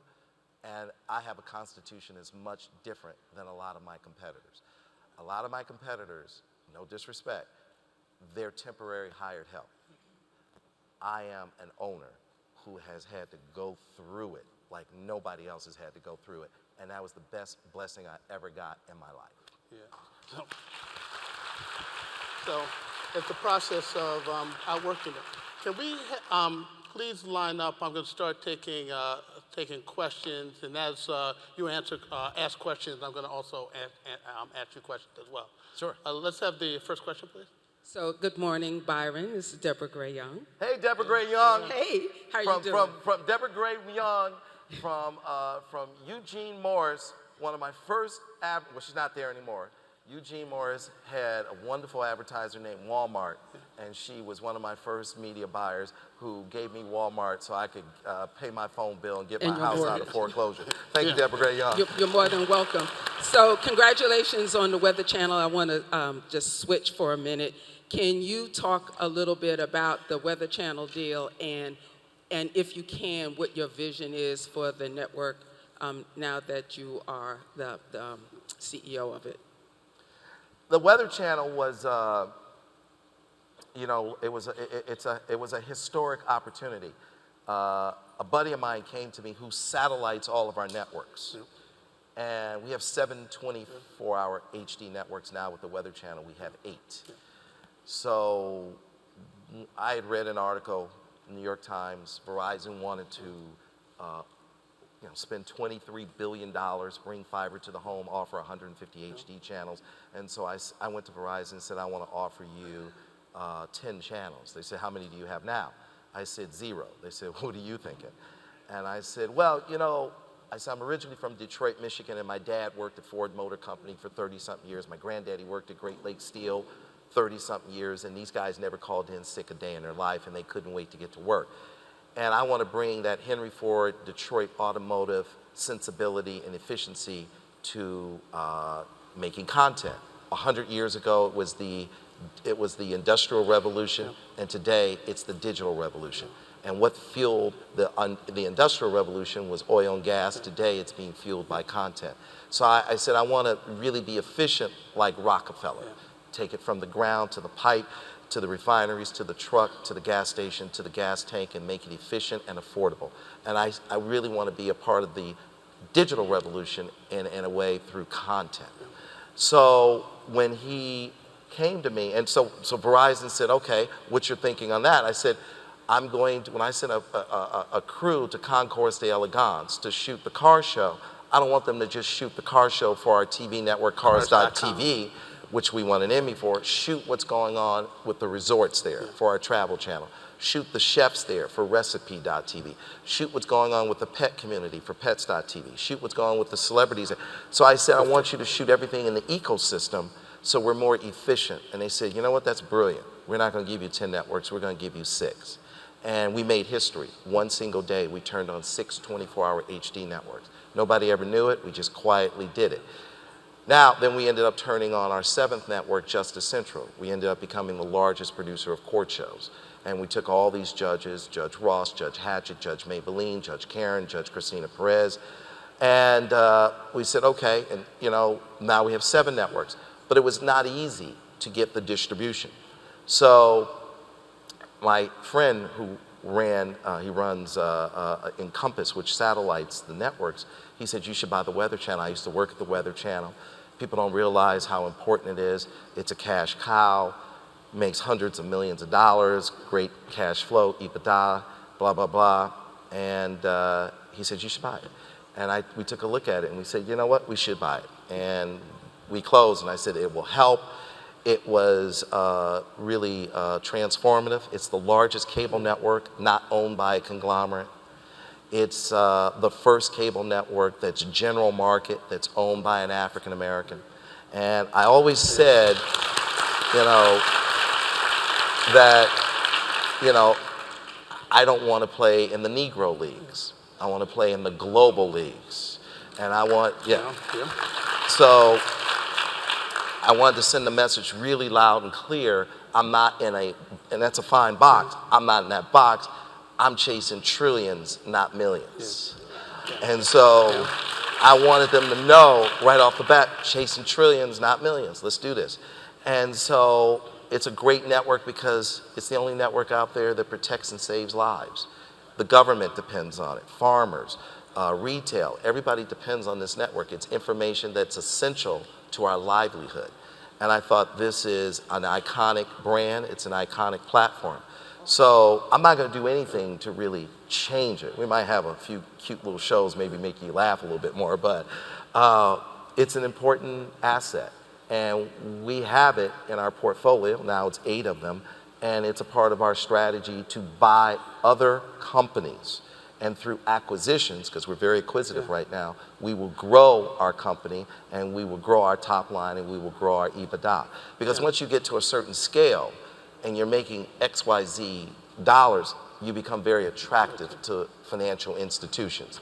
and I have a constitution that's much different than a lot of my competitors. A lot of my competitors, no disrespect, they're temporary hired help. I am an owner who has had to go through it like nobody else has had to go through it, and that was the best blessing I ever got in my life. Yeah. So it's the process of outworking it. Can we please line up? I'm going to start taking questions, and as you ask questions, I'm going to also ask you questions as well. Sure. Let's have the first question, please. So, good morning, Byron. This is Deborah Gray Young. Hey, Deborah Gray Young. Hey, how are you doing? From Deborah Gray Young, from Eugene Morris, one of my first, well, she's not there anymore. Eugene Morris had a wonderful advertiser named Walmart, and she was one of my first media buyers who gave me Walmart so I could pay my phone bill and get my house out of foreclosure. Thank you, Deborah Gray Young. You're more than welcome. So congratulations on the Weather Channel. I want to just switch for a minute. Can you talk a little bit about the Weather Channel deal and if you can, what your vision is for the network now that you are the CEO of it? The Weather Channel was, you know, it was a historic opportunity. A buddy of mine came to me who satellites all of our networks. And we have 7 24-hour HD networks now with the Weather Channel. We have 8. So I had read an article in the New York Times. Verizon wanted to spend $23 billion, bring fiber to the home, offer 150 HD channels. And so I went to Verizon and said, I want to offer you 10 channels. They said, how many do you have now? I said, 0. They said, what are you thinking? And I said, well, you know, I'm originally from Detroit, Michigan, and my dad worked at Ford Motor Company for 30-something years. My granddaddy worked at Great Lakes Steel 30-something years, and these guys never called in sick a day in their life, and they couldn't wait to get to work. And I want to bring that Henry Ford, Detroit automotive sensibility and efficiency to making content. 100 years ago, it was the Industrial Revolution, and today it's the digital revolution. And what fueled the Industrial Revolution was oil and gas. Today it's being fueled by content. So I said I want to really be efficient like Rockefeller. Take it from the ground to the pipe, to the refineries, to the truck, to the gas station, to the gas tank, and make it efficient and affordable. And I really want to be a part of the digital revolution in a way through content. So when he came to me, and so Verizon said, okay, what's your thinking on that? I said, when I send a crew to Concours d'Elegance to shoot the car show, I don't want them to just shoot the car show for our TV network, Cars.tv, which we won an Emmy for. Shoot what's going on with the resorts there for our travel channel. Shoot the chefs there for Recipe.tv. Shoot what's going on with the pet community for Pets.tv. Shoot what's going on with the celebrities. So I said, I want you to shoot everything in the ecosystem so we're more efficient. And they said, you know what, that's brilliant. We're not going to give you 10 networks, we're going to give you 6. And we made history. One single day, we turned on 6 24-hour HD networks. Nobody ever knew it, we just quietly did it. Now, then we ended up turning on our 7th network, Justice Central. We ended up becoming the largest producer of court shows. And we took all these judges, Judge Ross, Judge Hatchett, Judge Maybelline, Judge Karen, Judge Christina Perez, and we said, okay, and you know, now we have 7 networks. But it was not easy to get the distribution. So my friend who runs Encompass, which satellites the networks, he said, you should buy the Weather Channel. I used to work at the Weather Channel. People don't realize how important it is. It's a cash cow, makes hundreds of millions of dollars, great cash flow, EBITDA, blah, blah, blah. And he said, you should buy it. And we took a look at it and we said, you know what, we should buy it. And we closed and I said, it will help. It was really transformative. It's the largest cable network not owned by a conglomerate. It's the first cable network that's general market, that's owned by an African American. And I always said, you know, that, you know, I don't want to play in the Negro leagues. I want to play in the global leagues. And I want, So I wanted to send the message really loud and clear. I'm not in and that's a fine box. I'm not in that box. I'm chasing trillions, not millions. And so I wanted them to know right off the bat, chasing trillions, not millions. Let's do this. And so it's a great network because it's the only network out there that protects and saves lives. The government depends on it, farmers, retail, everybody depends on this network. It's information that's essential to our livelihood. And I thought this is an iconic brand, it's an iconic platform. So I'm not gonna do anything to really change it. We might have a few cute little shows, maybe make you laugh a little bit more, but it's an important asset. And we have it in our portfolio, now it's 8 of them, and it's a part of our strategy to buy other companies. And through acquisitions, because we're very acquisitive right now, we will grow our company and we will grow our top line and we will grow our EBITDA. Because once you get to a certain scale, and you're making XYZ dollars, you become very attractive to financial institutions.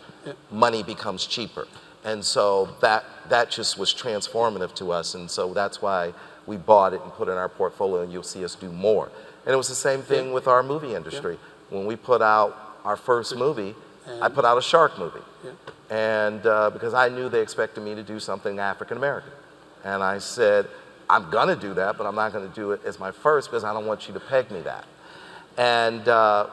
Money becomes cheaper. And so that just was transformative to us. And so that's why we bought it and put it in our portfolio, and you'll see us do more. And it was the same thing with our movie industry. When we put out our first movie, I put out a shark movie. And because I knew they expected me to do something African American. And I said, I'm gonna do that, but I'm not gonna do it as my first because I don't want you to peg me that. And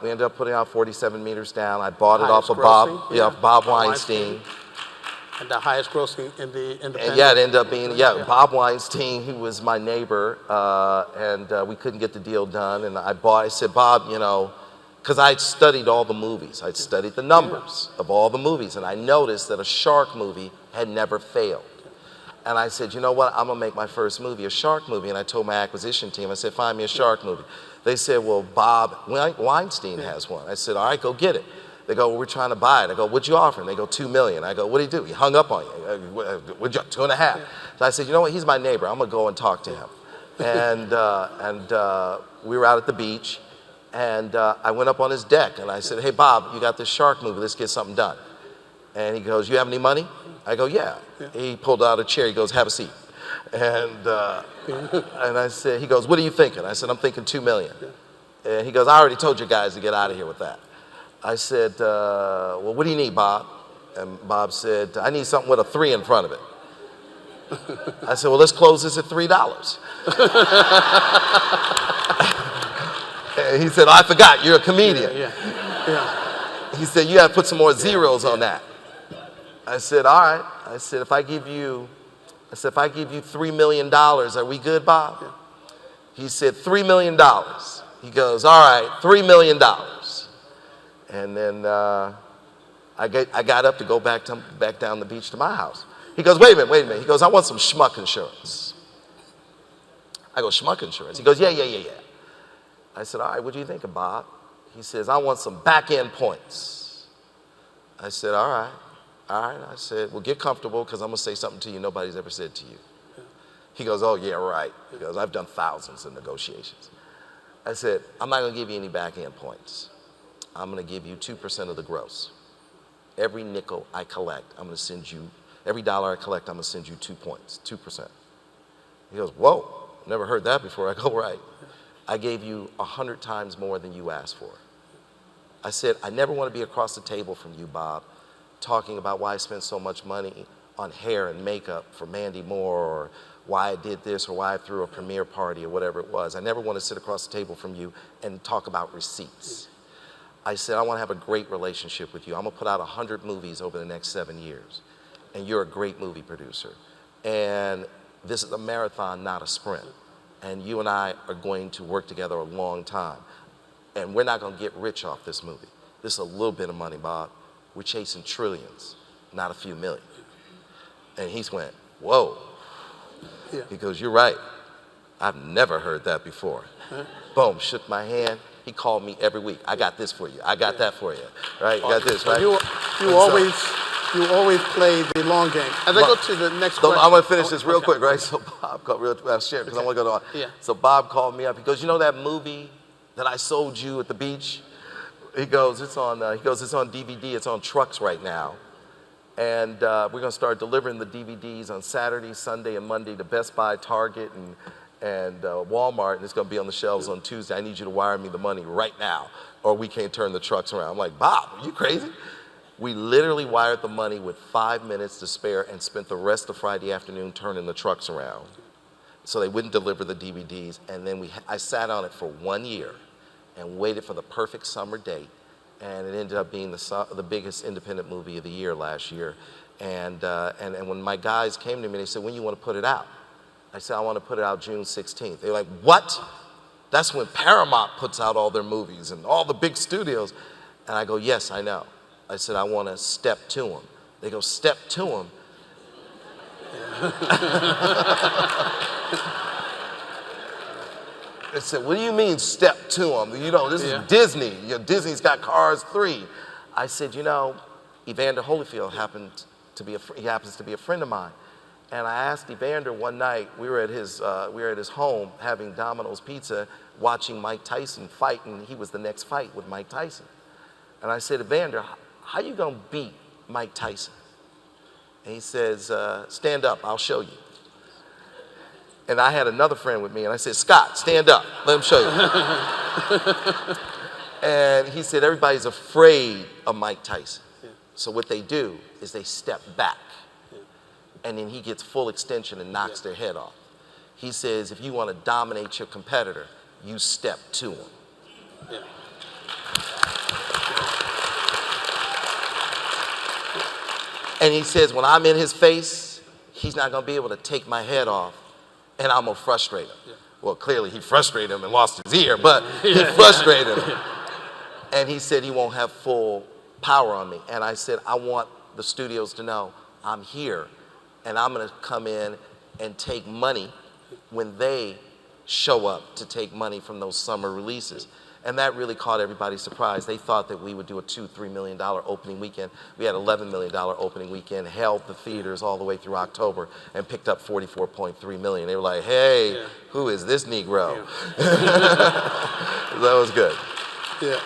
we ended up putting out 47 Meters Down. I bought it off of Bob Weinstein. And the highest grossing in the independent. And it ended up being, Bob Weinstein, who was my neighbor, and we couldn't get the deal done. And I said, Bob, you know, because I'd studied all the movies. I'd studied the numbers of all the movies, and I noticed that a shark movie had never failed. And I said, you know what, I'm gonna make my first movie a shark movie. And I told my acquisition team, I said, find me a shark movie. They said, well, Bob Weinstein has one. I said, all right, go get it. They go, well, we're trying to buy it. I go, what'd you offer? And they go, $2 million. I go, what'd he do? He hung up on you. What'd you, 2.5? So I said, you know what, he's my neighbor. I'm gonna go and talk to him. And we were out at the beach, and I went up on his deck, and I said, hey, Bob, you got this shark movie, let's get something done. And he goes, you have any money? I go, yeah. He pulled out a chair, he goes, have a seat. And I said, he goes, what are you thinking? I said, I'm thinking $2 million. And he goes, I already told you guys to get out of here with that. I said, well, what do you need, Bob? And Bob said, I need something with a 3 in front of it. I said, well, let's close this at $3. And he said, oh, I forgot, you're a comedian. He said, you have to put some more zeros on that. I said, all right. I said, if I give you $3 million, are we good, Bob? He said, $3 million. He goes, all right, $3 million. And then I got up to go back down the beach to my house. He goes, wait a minute. He goes, I want some schmuck insurance. I go, schmuck insurance? He goes, yeah. I said, all right, what do you think, Bob? He says, I want some back-end points. I said, all right. I said, well, get comfortable because I'm going to say something to you nobody's ever said to you. He goes, oh, yeah, right. He goes, I've done thousands of negotiations. I said, I'm not going to give you any back-end points. I'm going to give you 2% of the gross. Every nickel I collect, I'm going to send you, every dollar I collect, I'm going to send you 2 points, 2%. He goes, whoa, never heard that before. I go, right. I gave you 100 times more than you asked for. I said, I never want to be across the table from you, Bob, talking about why I spent so much money on hair and makeup for Mandy Moore, or why I did this, or why I threw a premiere party, or whatever it was. I never want to sit across the table from you and talk about receipts. I said, I want to have a great relationship with you. I'm going to put out 100 movies over the next 7 years, and you're a great movie producer. And this is a marathon, not a sprint. And you and I are going to work together a long time. And we're not going to get rich off this movie. This is a little bit of money, Bob. We're chasing trillions, not a few million. And he went, whoa. He goes, you're right. I've never heard that before. Boom, shook my hand. He called me every week. I got this for you. I got that for you. Right? You got this, right? You always play the long game. As I go to the next question. I'm going to finish this real quick, right? So Bob called, I'll share because I want to go on. So Bob called me up. He goes, you know that movie that I sold you at the beach? He goes, it's on DVD. It's on trucks right now. And we're going to start delivering the DVDs on Saturday, Sunday, and Monday to Best Buy, Target, and Walmart, and it's going to be on the shelves on Tuesday. I need you to wire me the money right now, or we can't turn the trucks around. I'm like, Bob, are you crazy? We literally wired the money with 5 minutes to spare and spent the rest of Friday afternoon turning the trucks around so they wouldn't deliver the DVDs. And then I sat on it for 1 year and waited for the perfect summer date, and it ended up being the biggest independent movie of the year last year. And when my guys came to me, they said, when you want to put it out? I said, I want to put it out June 16th. They're like, what? That's when Paramount puts out all their movies and all the big studios. And I go, yes, I know. I said, I want to step to them. They go, step to them? I said, what do you mean step to them? You know, this is Disney. Disney's got Cars 3. I said, you know, Evander Holyfield happens to be a friend of mine. And I asked Evander one night, we were at his home having Domino's pizza, watching Mike Tyson fight, and he was the next fight with Mike Tyson. And I said, Evander, how you gonna beat Mike Tyson? And he says, stand up, I'll show you. And I had another friend with me, and I said, Scott, stand up, let him show you. And he said, everybody's afraid of Mike Tyson. Yeah. So what they do is they step back. Yeah. And then he gets full extension and knocks their head off. He says, if you want to dominate your competitor, you step to him. Yeah. And he says, when I'm in his face, he's not going to be able to take my head off, and I'm going to frustrate him. Yeah. Well, clearly he frustrated him and lost his ear, but he frustrated him. And he said he won't have full power on me. And I said, I want the studios to know I'm here, and I'm going to come in and take money when they show up to take money from those summer releases. And that really caught everybody surprised. They thought that we would do a $2-3 million opening weekend. We had $11 million opening weekend, held the theaters all the way through October, and picked up $44.3 million. They were like, hey, who is this Negro? That was good. Yeah,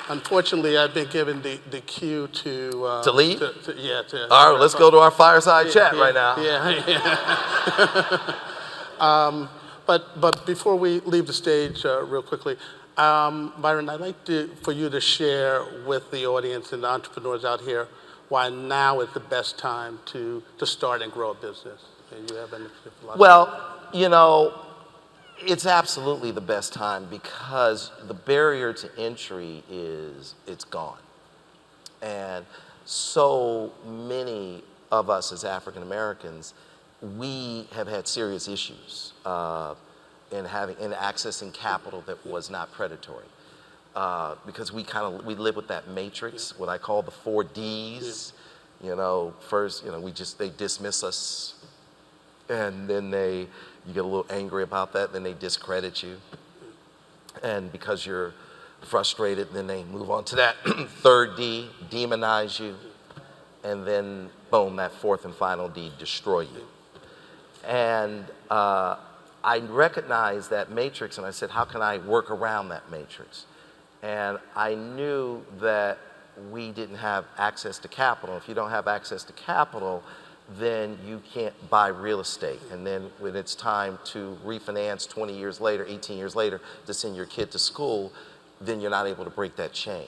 unfortunately, I've been given the cue to leave? To all right, let's go to our fireside chat right now. But before we leave the stage real quickly, Byron, I'd like for you to share with the audience and the entrepreneurs out here why now is the best time to start and grow a business. And you have any philosophy? Well, it's absolutely the best time because the barrier to entry it's gone. And so many of us as African Americans, we have had serious issues in accessing capital that was not predatory, because we live with that matrix, what I call the 4 Ds. First, they dismiss us, and then you get a little angry about that, then they discredit you, and because you're frustrated, then they move on to that 3rd D, demonize you, and then boom, that 4th and final D, destroy you. And I recognized that matrix, and I said, how can I work around that matrix? And I knew that we didn't have access to capital. If you don't have access to capital, then you can't buy real estate. And then when it's time to refinance 20 years later, 18 years later, to send your kid to school, then you're not able to break that chain.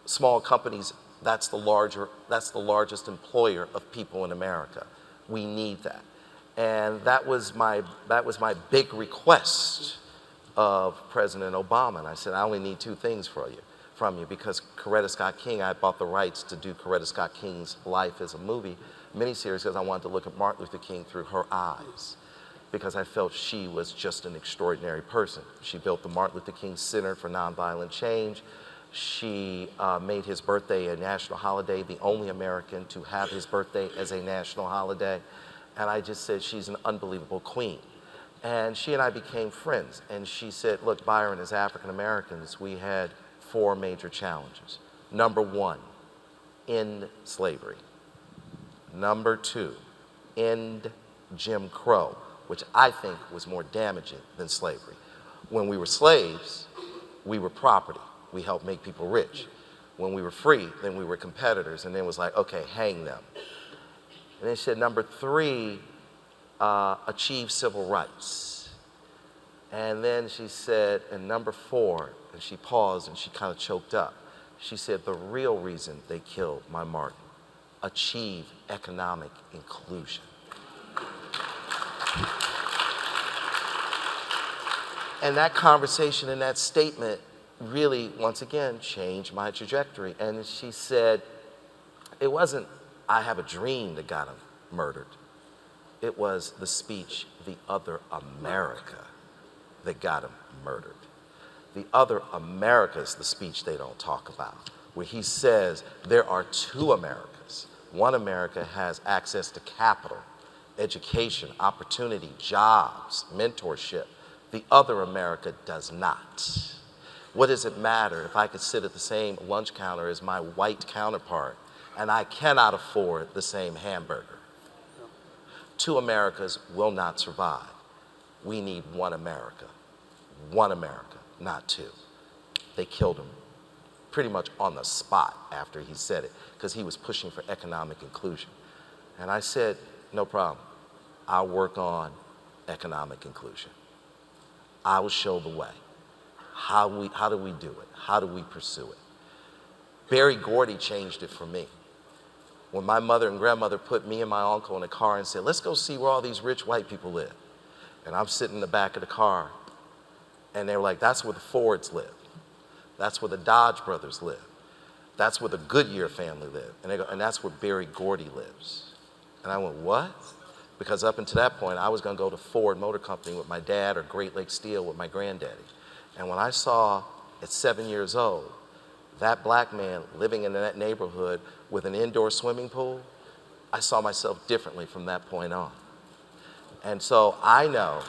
Small companies, that's the largest employer of people in America. We need that. And that was my big request of President Obama. And I said, I only need 2 things from you, because Coretta Scott King, I bought the rights to do Coretta Scott King's life as a miniseries, because I wanted to look at Martin Luther King through her eyes, because I felt she was just an extraordinary person. She built the Martin Luther King Center for Nonviolent Change. She made his birthday a national holiday, the only American to have his birthday as a national holiday. And I just said, she's an unbelievable queen. And she and I became friends. And she said, look, Byron, as African Americans, we had 4 major challenges. Number 1, end slavery. Number 2, end Jim Crow, which I think was more damaging than slavery. When we were slaves, we were property. We helped make people rich. When we were free, then we were competitors, and then it was like, okay, hang them. And then she said, number 3, achieve civil rights. And then she said, and number 4, and she paused and she kind of choked up. She said, the real reason they killed my Martin, achieve economic inclusion. And that conversation and that statement really, once again, changed my trajectory. And she said, it wasn't, I have a dream that got him murdered. It was the speech, The Other America, that got him murdered. The Other America is the speech they don't talk about, where he says there are 2 Americas. One America has access to capital, education, opportunity, jobs, mentorship. The other America does not. What does it matter if I could sit at the same lunch counter as my white counterpart and I cannot afford the same hamburger. Two Americas will not survive. We need one America, not two. They killed him pretty much on the spot after he said it, because he was pushing for economic inclusion. And I said, no problem. I'll work on economic inclusion. I will show the way. How do we do it? How do we pursue it? Berry Gordy changed it for me. When my mother and grandmother put me and my uncle in a car and said, let's go see where all these rich white people live. And I'm sitting in the back of the car, and they were like, that's where the Fords live. That's where the Dodge brothers live. That's where the Goodyear family live. And they go, and that's where Berry Gordy lives. And I went, what? Because up until that point, I was going to go to Ford Motor Company with my dad or Great Lakes Steel with my granddaddy. And when I saw at 7 years old, that black man living in that neighborhood with an indoor swimming pool, I saw myself differently from that point on. And so I know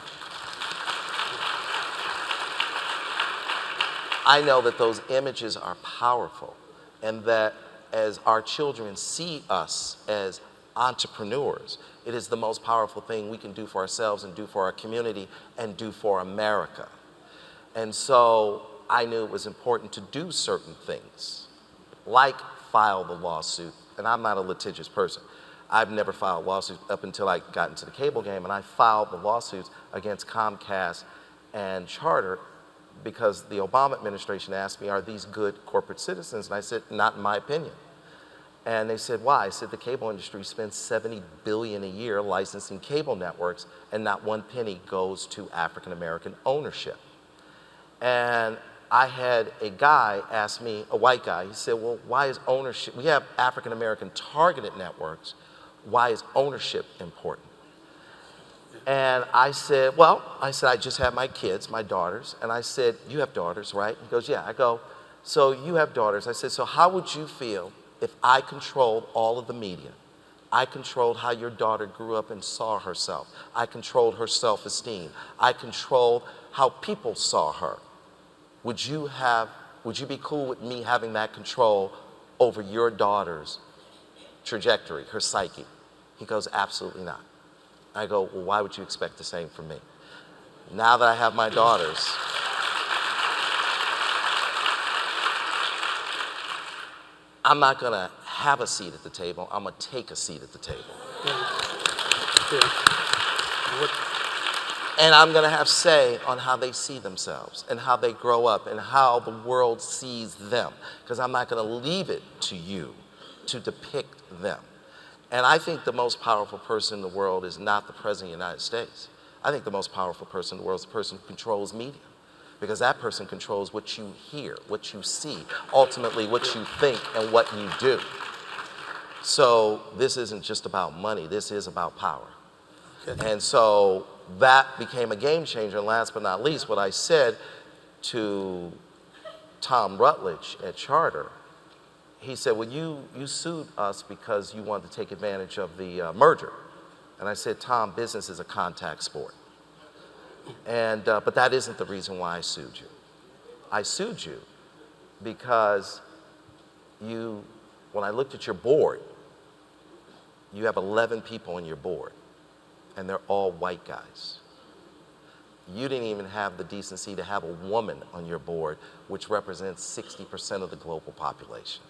that those images are powerful, and that as our children see us as entrepreneurs, it is the most powerful thing we can do for ourselves and do for our community and do for America. And so I knew it was important to do certain things, like file the lawsuit. And I'm not a litigious person. I've never filed lawsuits up until I got into the cable game, and I filed the lawsuits against Comcast and Charter because the Obama administration asked me, are these good corporate citizens? And I said, not in my opinion. And they said, why? I said, the cable industry spends $70 billion a year licensing cable networks, and not one penny goes to African-American ownership. And I had a guy ask me, a white guy, he said, well, why is ownership, we have African-American targeted networks, why is ownership important? And I said, I just have my kids, my daughters, and I said, you have daughters, right? He goes, yeah. I go, so you have daughters. I said, so how would you feel if I controlled all of the media? I controlled how your daughter grew up and saw herself. I controlled her self-esteem. I controlled how people saw her. Would you be cool with me having that control over your daughter's trajectory, her psyche? He goes, absolutely not. I go, well, why would you expect the same from me? Now that I have my daughters, I'm not gonna have a seat at the table, I'm gonna take a seat at the table. Yeah. And I'm gonna have say on how they see themselves and how they grow up and how the world sees them. Because I'm not gonna leave it to you to depict them. And I think the most powerful person in the world is not the President of the United States. I think the most powerful person in the world is the person who controls media. Because that person controls what you hear, what you see, ultimately what you think and what you do. So this isn't just about money, this is about power. Okay. And so that became a game changer. And last but not least, what I said to Tom Rutledge at Charter, he said, well, you sued us because you wanted to take advantage of the merger. And I said, Tom, business is a contact sport. And, but that isn't the reason why I sued you. I sued you because when I looked at your board, you have 11 people on your board, and they're all white guys. You didn't even have the decency to have a woman on your board, which represents 60% of the global population.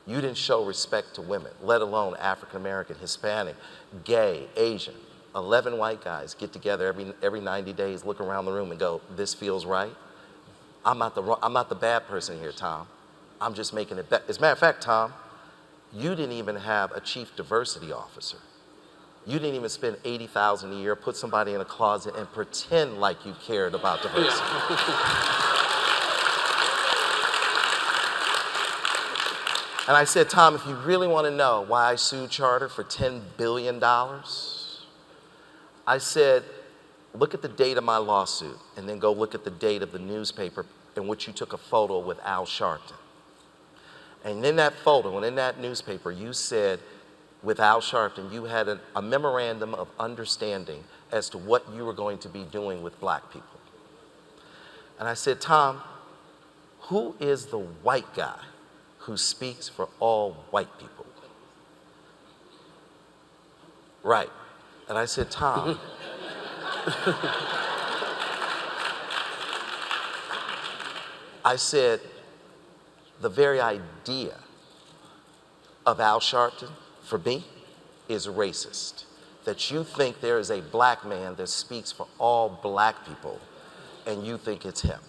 You didn't show respect to women, let alone African American, Hispanic, gay, Asian. 11 white guys get together every 90 days, look around the room and go, this feels right. I'm not the bad person here, Tom. I'm just making it better. As a matter of fact, Tom, you didn't even have a chief diversity officer. You didn't even spend $80,000 a year, put somebody in a closet and pretend like you cared about diversity. And I said, Tom, if you really want to know why I sued Charter for $10 billion, I said, look at the date of my lawsuit and then go look at the date of the newspaper in which you took a photo with Al Sharpton. And in that photo and in that newspaper, you said, with Al Sharpton, you had a memorandum of understanding as to what you were going to be doing with black people. And I said, Tom, who is the white guy who speaks for all white people? Right. And I said, Tom, I said, the very idea of Al Sharpton, for me, is racist. That you think there is a black man that speaks for all black people, and you think it's him.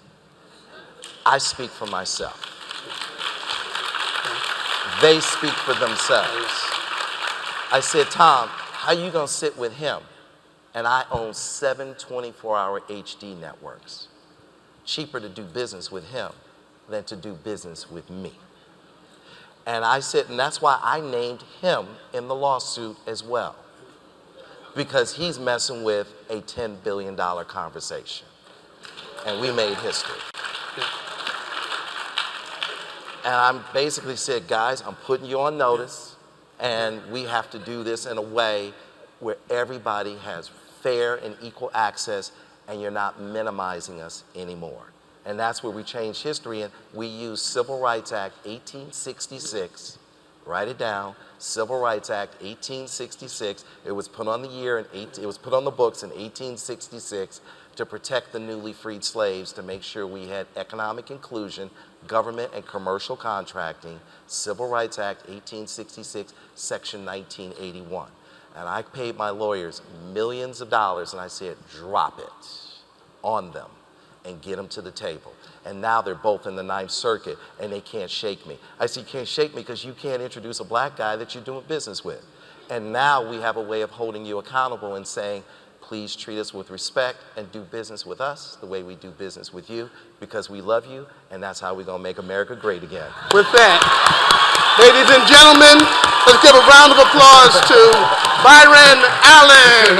I speak for myself. They speak for themselves. I said, Tom, how you gonna sit with him? And I own 7 24-hour HD networks. Cheaper to do business with him than to do business with me. And I said, and that's why I named him in the lawsuit as well, because he's messing with a $10 billion conversation. And we made history. And I basically said, guys, I'm putting you on notice, and we have to do this in a way where everybody has fair and equal access, and you're not minimizing us anymore. And that's where we changed history, and we used Civil Rights Act 1866. Write it down. Civil Rights Act 1866. It was put on the books in 1866 to protect the newly freed slaves, to make sure we had economic inclusion, government and commercial contracting. Civil Rights Act 1866, Section 1981. And I paid my lawyers millions of dollars, and I said, drop it on them and get them to the table. And now they're both in the Ninth Circuit, and they can't shake me. I said, you can't shake me because you can't introduce a black guy that you're doing business with. And now we have a way of holding you accountable and saying, please treat us with respect and do business with us the way we do business with you, because we love you, and that's how we're gonna make America great again. With that, ladies and gentlemen, let's give a round of applause to Byron Allen.